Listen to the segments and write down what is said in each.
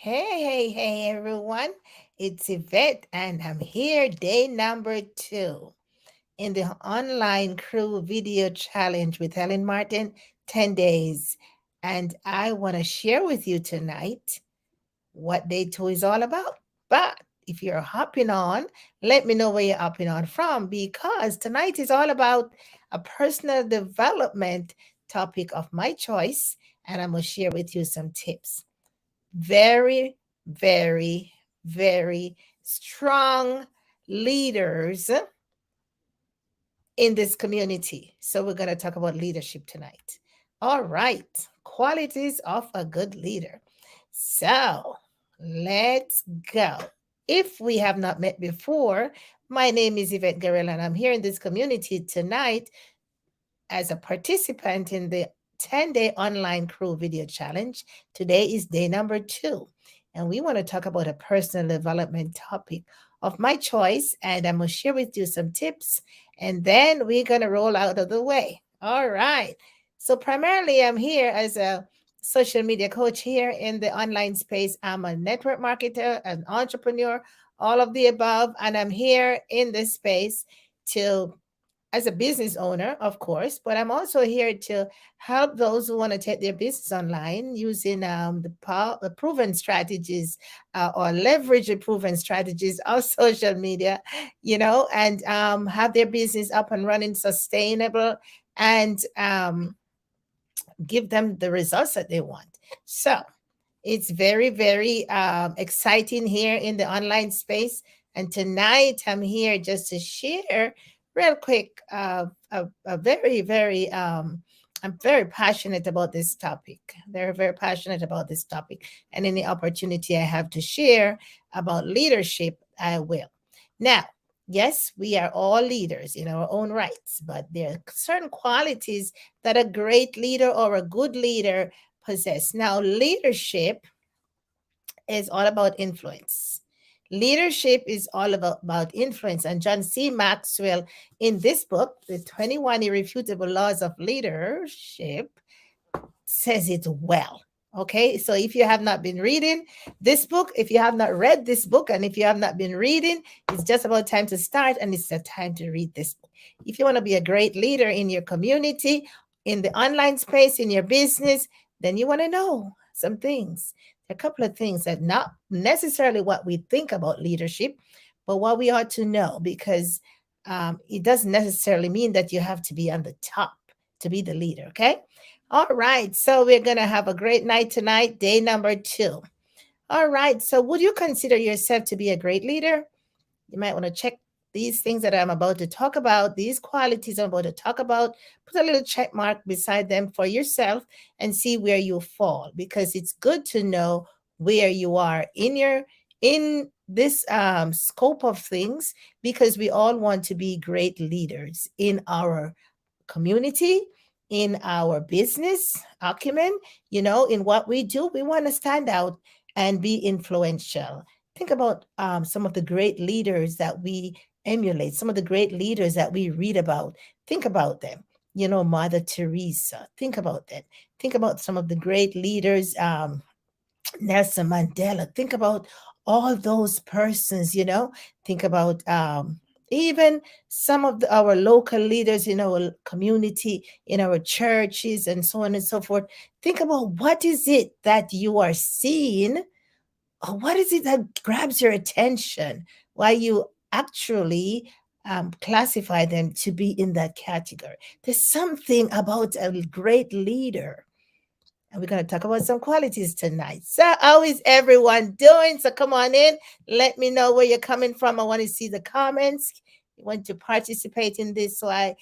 Hey, everyone. It's Yvette, and I'm here day number 2 in the online crew video challenge with Helen Martin 10 days. And I want to share with you tonight what day 2 is all about. But if you're hopping on, let me know where you're hopping on from because tonight is all about a personal development topic of my choice. And I'm going to share with you some tips. Very, very, very strong leaders in this community. So, we're going to talk about leadership tonight. All right, qualities of a good leader. So, let's go. If we have not met before, my name is Yvette Guerrero, and I'm here in this community tonight as a participant in the 10-day online crew video challenge. Today is day number 2, and we want to talk about a personal development topic of my choice, and I'm going to share with you some tips, and then we're going to roll out of the way. All right. So primarily, I'm here as a social media coach here in the online space. I'm a network marketer, an entrepreneur, all of the above, and I'm here in this space to as a business owner, of course, but I'm also here to help those who want to take their business online using the proven strategies or leverage the proven strategies of social media, and have their business up and running sustainable and give them the results that they want. So it's very, very exciting here in the online space. And tonight I'm here just to share real quick a very, very, I'm very passionate about this topic. Very, very passionate about this topic. And any opportunity I have to share about leadership, I will. Now, yes, we are all leaders in our own rights, but there are certain qualities that a great leader or a good leader possess. Now, leadership is all about influence. Leadership is all about influence. And John C. Maxwell, in this book, The 21 Irrefutable Laws of Leadership, says it well. Okay, so if you have not been reading this book, if you have not read this book, and if you have not been reading, it's just about time to start and it's the time to read this book. If you want to be a great leader in your community, in the online space, in your business, then you want to know some things. A couple of things that not necessarily what we think about leadership, but what we ought to know because it doesn't necessarily mean that you have to be on the top to be the leader. Okay. All right. So we're going to have a great night tonight, day number 2. All right. So would you consider yourself to be a great leader? You might want to check these things that I'm about to talk about, these qualities I'm about to talk about, put a little check mark beside them for yourself and see where you fall because it's good to know where you are in this scope of things because we all want to be great leaders in our community, in our business acumen, in what we do. We want to stand out and be influential. Think about some of the great leaders that we emulate, some of the great leaders that we read about. Think about them. Mother Teresa. Think about that. Think about some of the great leaders, Nelson Mandela. Think about all those persons, Think about even some of our local leaders in our community, in our churches, and so on and so forth. Think about what is it that you are seeing, or what is it that grabs your attention why you actually classify them to be in that category. There's something about a great leader, and we're going to talk about some qualities tonight. So, how is everyone doing? So, come on in. Let me know where you're coming from. I want to see the comments. You want to participate in this. So, I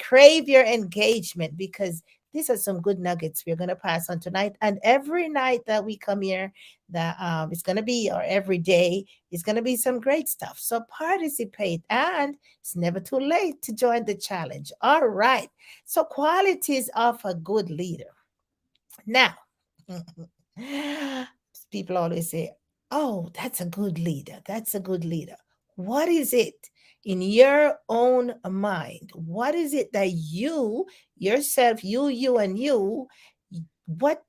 crave your engagement because these are some good nuggets we're going to pass on tonight. And every night that we come here, that it's going to be, or every day, it's going to be some great stuff. So, participate. And it's never too late to join the challenge. All right. So, qualities of a good leader. Now, people always say, oh, that's a good leader. That's a good leader. What is it in your own mind? What is it that you, yourself, you, and you, what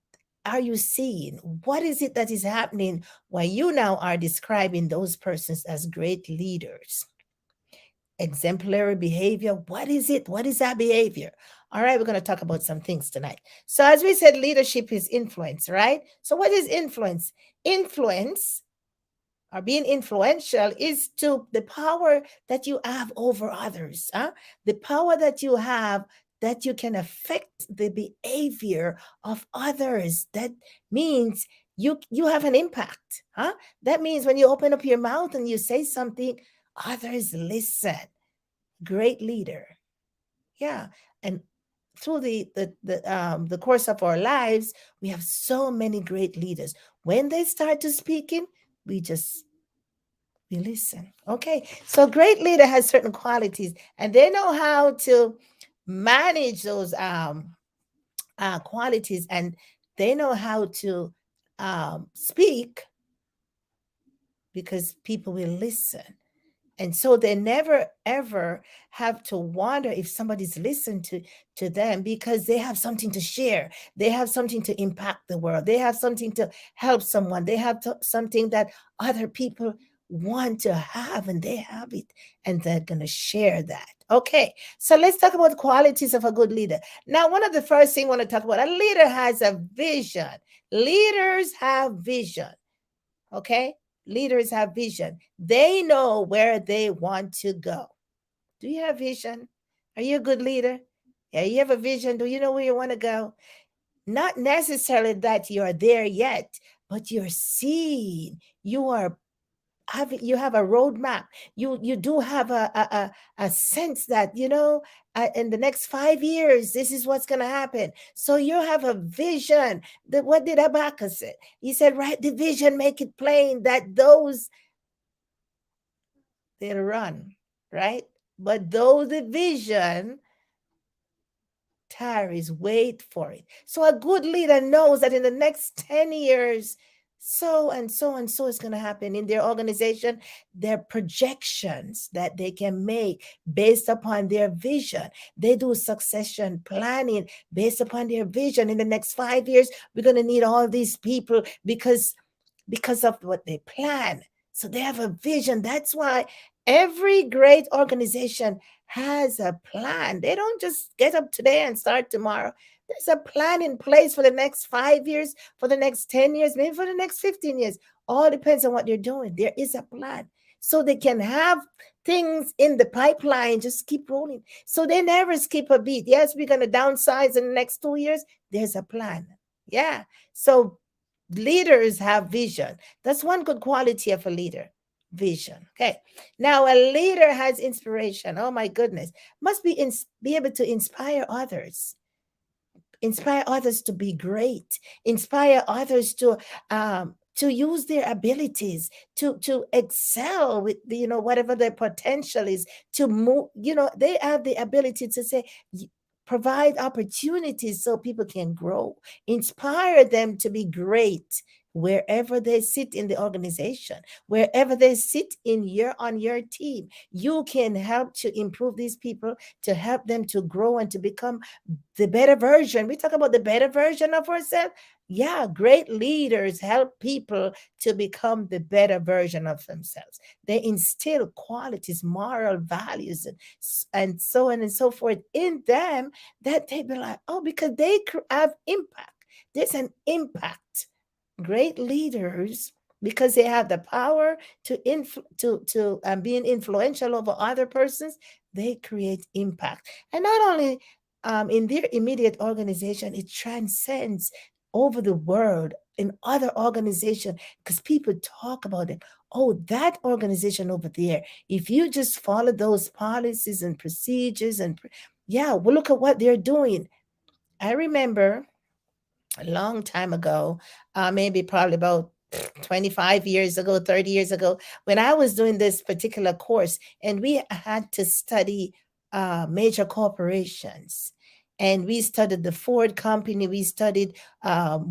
are you seeing? What is it that is happening while you now are describing those persons as great leaders? Exemplary behavior. What is it? What is that behavior? All right, we're going to talk about some things tonight. So, as we said, leadership is influence, right? So, what is influence? Influence or being influential is to the power that you have over others, huh? The power that you have that you can affect the behavior of others. That means you have an impact, huh? That means when you open up your mouth and you say something, others listen. Great leader. Yeah. And through the course of our lives, we have so many great leaders. When they start to speaking, we just we listen. Okay. So great leader has certain qualities and they know how to manage those qualities, and they know how to speak because people will listen. And so they never ever have to wonder if somebody's listened to them, because they have something to share. They have something to impact the world. They have something to help someone. They have something that other people want to have, and they have it, and they're going to share that. Okay, so let's talk about qualities of a good leader. Now, one of the first things I want to talk about, a leader has a vision. Leaders have vision. Okay, leaders have vision. They know where they want to go. Do you have vision? Are you a good leader? Yeah, you have a vision. Do you know where you want to go? Not necessarily that you're there yet, but you're seeing. You have a roadmap. You do have a sense that in the next 5 years this is what's going to happen. So you have a vision. What did Habakkuk say? He said, write the vision, make it plain, that those they'll run, right? But though the vision tarries, wait for it. So a good leader knows that in the next 10 years, so and so and so is going to happen in their organization. Their projections that they can make based upon their vision. They do succession planning based upon their vision. In the next 5 years, we're going to need all these people because of what they plan. So they have a vision. That's why every great organization has a plan. They don't just get up today and start tomorrow. There's a plan in place for the next 5 years, for the next 10 years, maybe for the next 15 years. All depends on what they're doing. There is a plan. So they can have things in the pipeline, just keep rolling. So they never skip a beat. Yes, we're going to downsize in the next 2 years. There's a plan. Yeah. So leaders have vision. That's one good quality of a leader. Vision. Okay. Now a leader has inspiration. Oh my goodness. Must be able to inspire others to be great, inspire others to use their abilities to excel with whatever their potential is, to move. They have the ability to say, provide opportunities so people can grow, inspire them to be great wherever they sit in the organization, wherever they sit on your team. You can help to improve these people, to help them to grow and to become the better version. We talk about the better version of ourselves. Yeah, great leaders help people to become the better version of themselves. They instill qualities, moral values, and so on and so forth in them, that they be like, oh, because they have impact. There's an impact. Great leaders, because they have the power to being influential over other persons, they create impact. And not only in their immediate organization, it transcends over the world in other organizations, because people talk about it. Oh, that organization over there, if you just follow those policies and procedures and yeah, well, look at what they're doing. I remember a long time ago, maybe probably about 25 years ago, 30 years ago, when I was doing this particular course, and we had to study major corporations. And we studied the Ford company, we studied I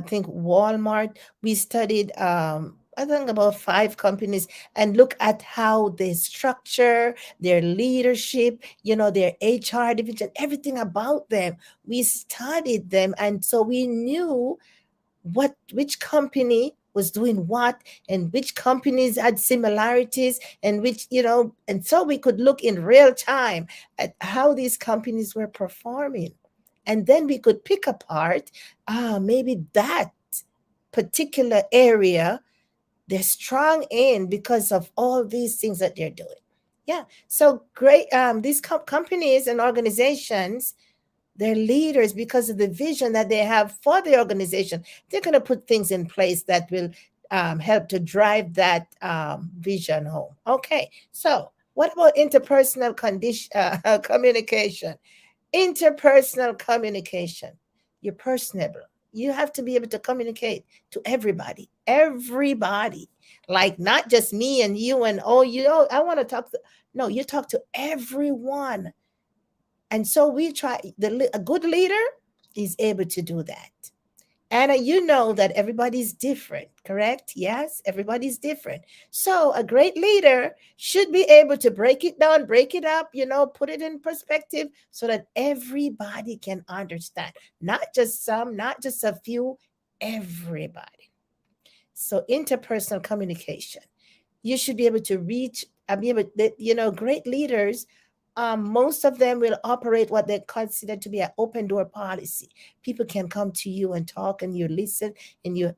think Walmart. We studied I think about 5 companies, and look at how they structure their leadership, their HR division, everything about them. We studied them, and so we knew which company was doing what, and which companies had similarities, and and so we could look in real time at how these companies were performing, and then we could pick apart, maybe that particular area they're strong in because of all these things that they're doing. Yeah, so great. These companies and organizations, they're leaders because of the vision that they have for the organization. They're going to put things in place that will help to drive that vision home. Okay, so what about interpersonal communication? Interpersonal communication. You're personable. You have to be able to communicate to everybody, like not just me and you and I want to talk to, no, you talk to everyone. And so we try, a good leader is able to do that. Anna, you know that everybody's different, correct? Yes, everybody's different. So a great leader should be able to break it down, break it up, put it in perspective so that everybody can understand. Not just some, not just a few, everybody. So interpersonal communication. You should be able to reach, be able, great leaders, most of them will operate what they consider to be an open door policy. People can come to you and talk, and you listen, and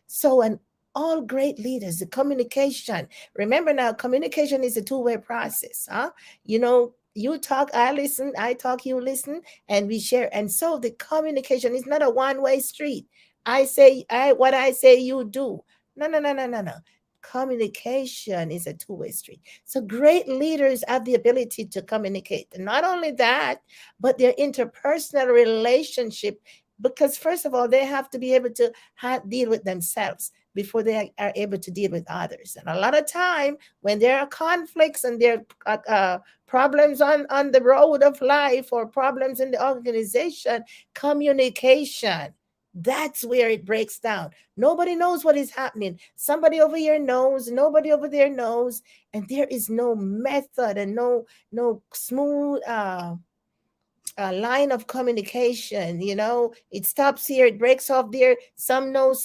so, and all great leaders, the communication. Remember now, communication is a two-way process, huh? You talk, I listen, I talk, you listen, and we share. And so the communication is not a one-way street. What I say, you do. No, no, no, no, no, no. Communication is a two-way street. So great leaders have the ability to communicate. And not only that, but their interpersonal relationship, because first of all, they have to be able to deal with themselves before they are able to deal with others. And a lot of time when there are conflicts and there are problems on the road of life, or problems in the organization, communication, that's where it breaks down. Nobody knows what is happening. Somebody over here knows, nobody over there knows, and there is no method and no smooth line of communication. It stops here, it breaks off there. Some know,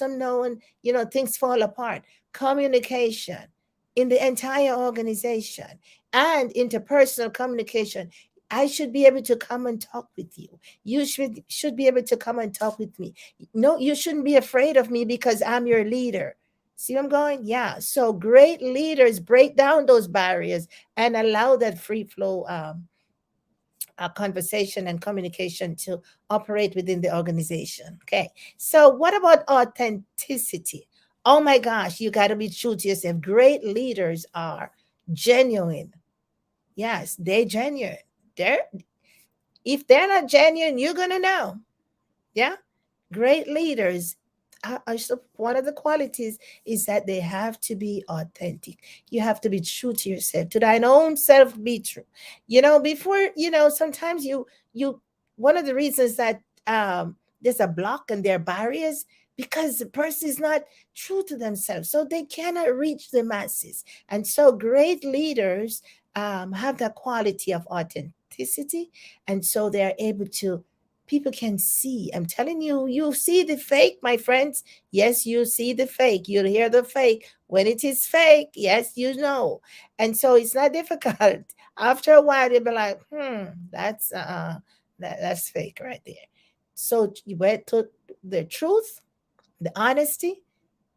and things fall apart. Communication in the entire organization and interpersonal communication. I should be able to come and talk with you. You should be able to come and talk with me. No, you shouldn't be afraid of me because I'm your leader. See where I'm going? Yeah. So great leaders break down those barriers and allow that free flow conversation and communication to operate within the organization. Okay. So what about authenticity? Oh my gosh, you got to be true to yourself. Great leaders are genuine. Yes, they're genuine. They're If they're not genuine, you're gonna know. Yeah, great leaders. One of the qualities is that they have to be authentic. You have to be true to yourself. To thine own self be true. Before sometimes you one of the reasons that there's a block and there are barriers because the person is not true to themselves, so they cannot reach the masses. And so great leaders have that quality of authenticity, and so they are able to, people can see. I'm telling you, you see the fake, my friends. Yes, you see the fake. You'll hear the fake. When it is fake, yes, you know. And so it's not difficult. After a while, you'll be like, that's fake right there. So you went to the truth, the honesty.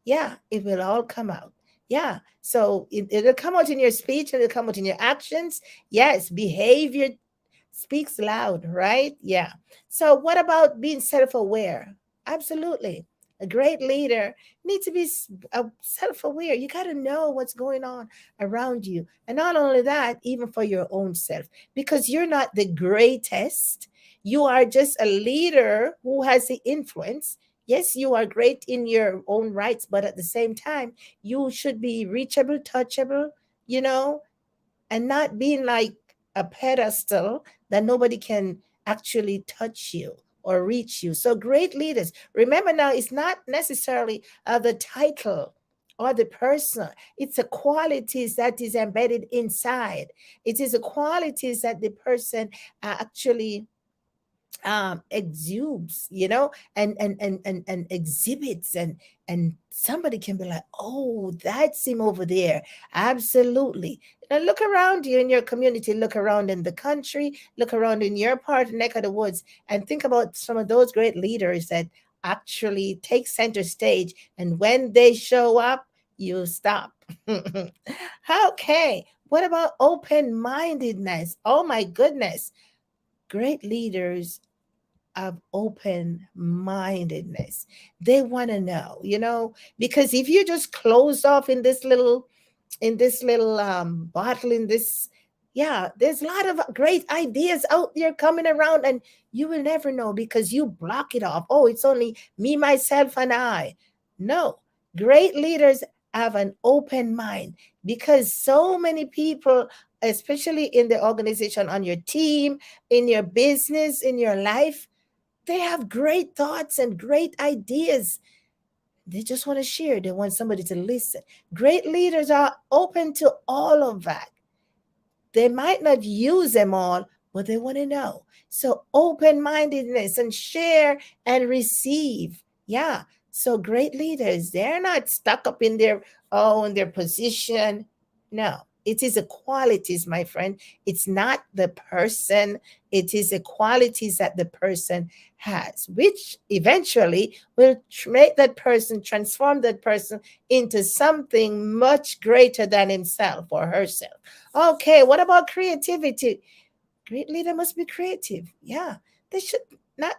Yeah, it will all come out. Yeah. So it'll come out in your speech, it'll come out in your actions. Yes, behavior speaks loud, right? Yeah. So what about being self-aware? Absolutely. A great leader needs to be self-aware. You got to know what's going on around you. And not only that, even for your own self, because you're not the greatest. You are just a leader who has the influence. Yes, you are great in your own rights, but at the same time, you should be reachable, touchable, you know, and not being like a pedestal that nobody can actually touch you or reach you. So great leaders. Remember now, it's not necessarily the title or the person. It's a qualities that is embedded inside. It is a qualities that the person actually exudes, and exhibits, and somebody can be like, oh, that's him over there. Absolutely. Look around you in your community, look around in the country, look around in your part, neck of the woods, and think about some of those great leaders that actually take center stage, and when they show up, you stop. Okay, what about open-mindedness? Oh my goodness, great leaders of open mindedness. They want to know, because if you just close off in this little bottle, in this, yeah, there's a lot of great ideas out there coming around, and you will never know because you block it off. Oh, it's only me, myself, and I. No, great leaders have an open mind, because so many people, especially in the organization, on your team, in your business, in your life, they have great thoughts and great ideas. They just want to share. They want somebody to listen. Great leaders are open to all of that. They might not use them all, but they want to know. So open mindedness and share and receive. Yeah. So great leaders, they're not stuck up in their position. No, it is the qualities, my friend. It's not the person. It is the qualities that the person has, which eventually will make that person, transform that person into something much greater than himself or herself. Okay, what about creativity? Great leader must be creative. Yeah, they should not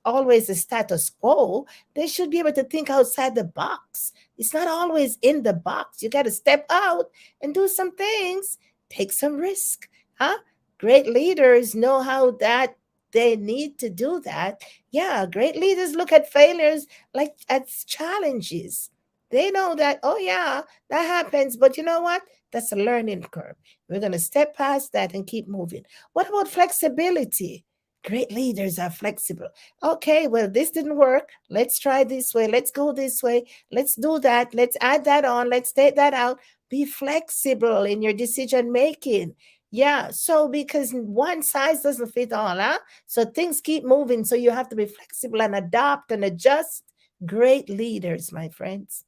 always the status quo. They should be able to think outside the box. It's not always in the box. You got to step out and do some things, take some risk. Huh? Great leaders know how that they need to do that. Yeah, great leaders look at failures like as challenges. They know that, oh yeah, that happens, but you know what? That's a learning curve. We're going to step past that and keep moving. What about flexibility? Great leaders are flexible. Okay, well, this didn't work. Let's try this way. Let's go this way. Let's do that. Let's add that on. Let's take that out. Be flexible in your decision making. Yeah, so because one size doesn't fit all, huh? So things keep moving. So you have to be flexible and adapt and adjust. Great leaders, my friends,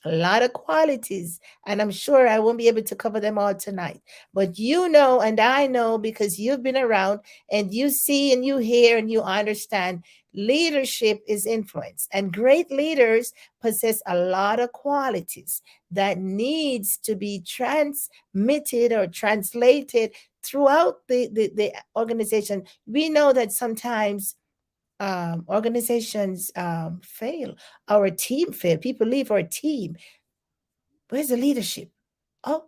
a lot of qualities, and I'm sure I won't be able to cover them all tonight. But you know, and I know because you've been around and you see and you hear and you understand, leadership is influence, and great leaders possess a lot of qualities that needs to be transmitted or translated throughout the organization. We know that sometimes organizations fail, our team fail, people leave our team. Where's the leadership? Oh,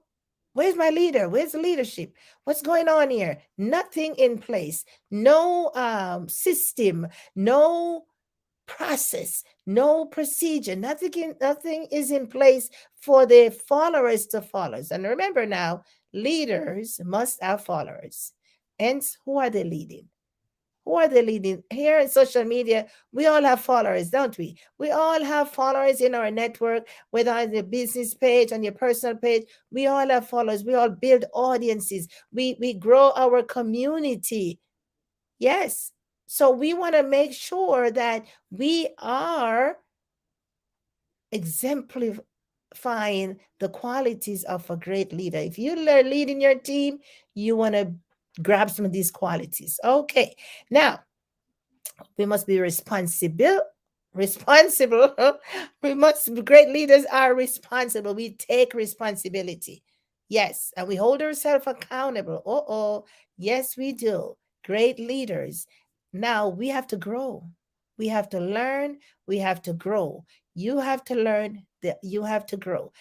where's my leader? Where's the leadership? What's going on here? Nothing in place, no system, no process, no procedure, nothing is in place for the followers to follow. And remember now, leaders must have followers. Hence, who are they leading? Who are they leading? Here in social media, we all have followers, don't we? We all have followers in our network, whether on the business page, on your personal page. We all have followers. We all build audiences. We grow our community. Yes. So we want to make sure that we are exemplifying the qualities of a great leader. If you are leading your team, you want to grab some of these qualities. Okay. Now, we must be responsible. Great leaders are responsible. We take responsibility. Yes, and we hold ourselves accountable. Oh, yes, we do. Great leaders. Now we have to grow. We have to learn. We have to grow. You have to learn that you have to grow.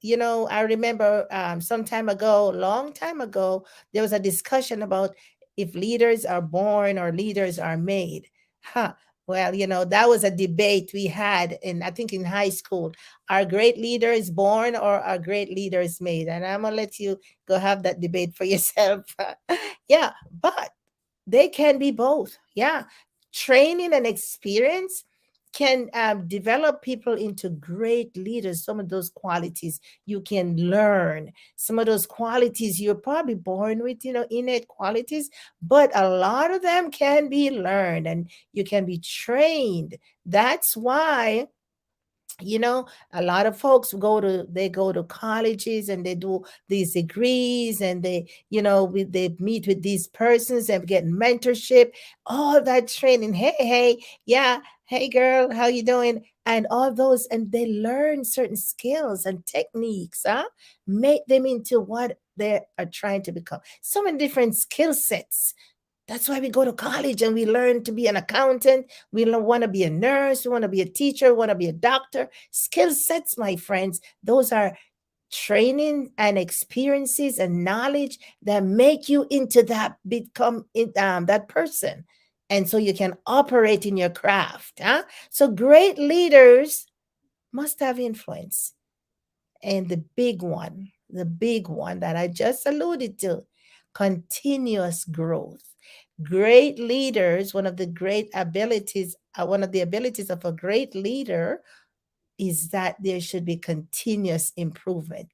I remember some time ago, long time ago, there was a discussion about if leaders are born or leaders are made. Huh. Well, that was a debate we had I think in high school. Are great leaders born or are great leaders made? And I'm gonna let you go have that debate for yourself. Yeah, but they can be both. Yeah. Training and experience can develop people into great leaders. Some of those qualities you can learn. Some of those qualities you're probably born with, innate qualities, but a lot of them can be learned and you can be trained. That's why, you know a lot of folks go to colleges and they do these degrees, and they meet with these persons and get mentorship, all that training. Hey, yeah, hey girl, how you doing? And all those, and they learn certain skills and techniques, make them into what they are trying to become. So many different skill sets. That's why we go to college and we learn to be an accountant. We want to be a nurse. We want to be a teacher. We want to be a doctor. Skill sets, my friends, those are training and experiences and knowledge that make you into that, that person. And so you can operate in your craft. So great leaders must have influence. And the big one that I just alluded to, continuous growth. Great leaders, one of the abilities of a great leader is that there should be continuous improvement.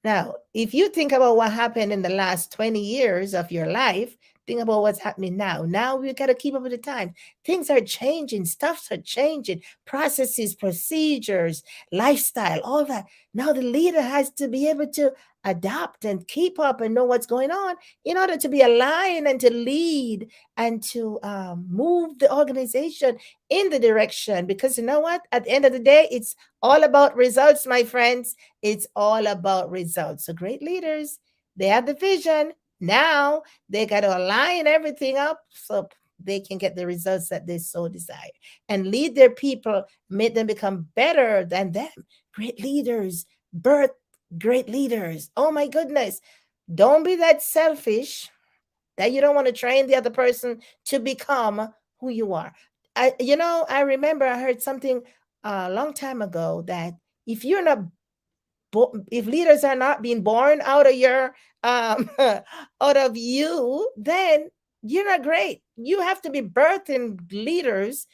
Now, if you think about what happened in the last 20 years of your life, think about what's happening now. Now we got to keep up with the time. Things are changing, stuffs are changing, processes, procedures, lifestyle, all that. Now the leader has to be able to adapt and keep up and know what's going on in order to be aligned and to lead and to move the organization in the direction. Because you know what? At the end of the day, it's all about results, my friends. It's all about results. So great leaders, they have the vision. Now they got to align everything up so they can get the results that they so desire and lead their people, make them become better than them. Great leaders birth great leaders. Oh my goodness. Don't be that selfish that you don't want to train the other person to become who you are. I remember I heard something a long time ago that if you're not if leaders are not being born out of your out of you, then you're not great. You have to be birthing leaders.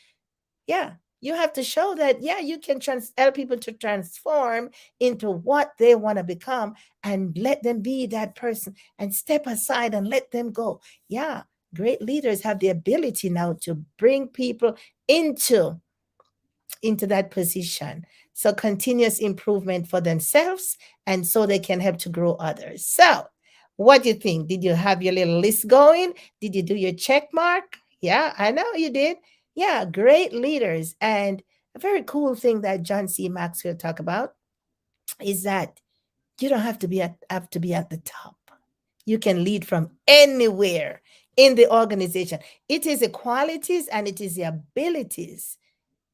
Yeah, you have to show that, yeah, you can help people to transform into what they want to become, and let them be that person and step aside and let them go. Yeah, great leaders have the ability now to bring people into that position. So continuous improvement for themselves, and so they can help to grow others. So what do you think? Did you have your little list going? Did you do your check mark? Yeah, I know you did. Yeah, great leaders. And a very cool thing that John C. Maxwell talk about is that you don't have to be at the top. You can lead from anywhere in the organization. It is the qualities and it is the abilities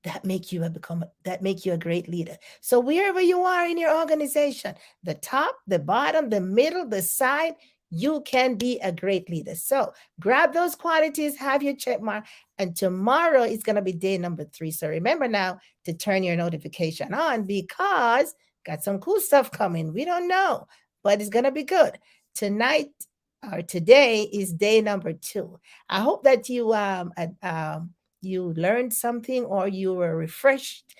that make you a great leader. So wherever you are in your organization, the top, the bottom, the middle, the side, you can be a great leader. So grab those qualities, have your check mark, and tomorrow is going to be day number 3. So remember now to turn your notification on, because got some cool stuff coming. We don't know, but it's going to be good. Tonight or today is day number 2. I hope that you learned something, or you were refreshed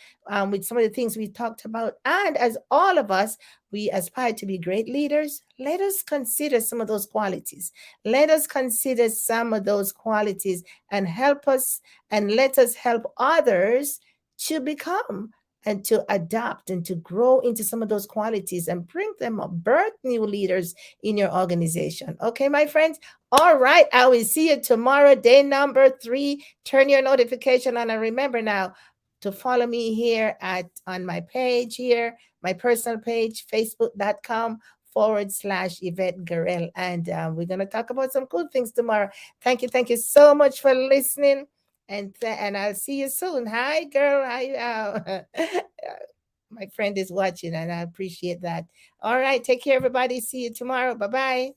with some of the things we talked about. And as all of us, we aspire to be great leaders. Let us consider some of those qualities. Let us consider some of those qualities and help us, and let us help others to become and to adapt and to grow into some of those qualities and bring them up, birth new leaders in your organization. Okay, my friends? All right, I will see you tomorrow, day number 3. Turn your notification on, and remember now to follow me here on my page here, my personal page, facebook.com/Yvette Guerrero. And we're going to talk about some cool things tomorrow. Thank you so much for listening. And I'll see you soon. Hi, girl. Hi, my friend is watching, and I appreciate that. All right, take care, everybody. See you tomorrow. Bye bye.